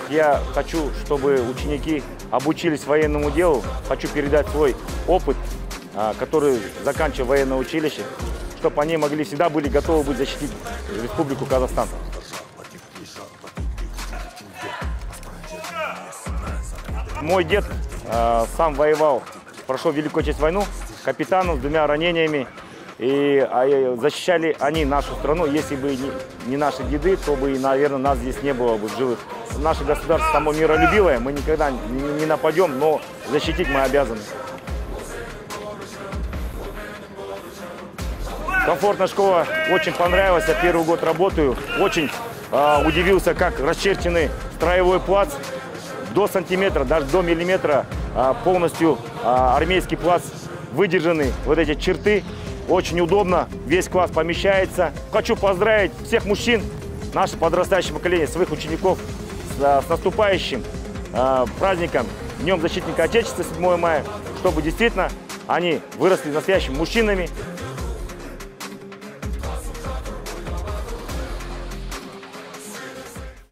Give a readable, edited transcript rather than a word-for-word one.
как я хочу, чтобы ученики обучились военному делу, хочу передать свой опыт, который заканчивал военное училище, чтобы они могли всегда были готовы быть защитить Республику Казахстан. Мой дед сам воевал, прошел Великую Отечественную войну, капитаном с 2 ранениями. И защищали они нашу страну. Если бы не наши деды, то бы, наверное, нас здесь не было бы живых. Наше государство само миролюбивое, мы никогда не нападем, но защитить мы обязаны. Комфортная школа очень понравилась, я первый год работаю. Очень удивился, как расчерченный строевой плац до сантиметра, даже до миллиметра, полностью армейский плац, выдержаны вот эти черты. Очень удобно, весь класс помещается. Хочу поздравить всех мужчин, наше подрастающее поколение, своих учеников с наступающим праздником, Днем Защитника Отечества 7 мая, чтобы действительно они выросли настоящими мужчинами,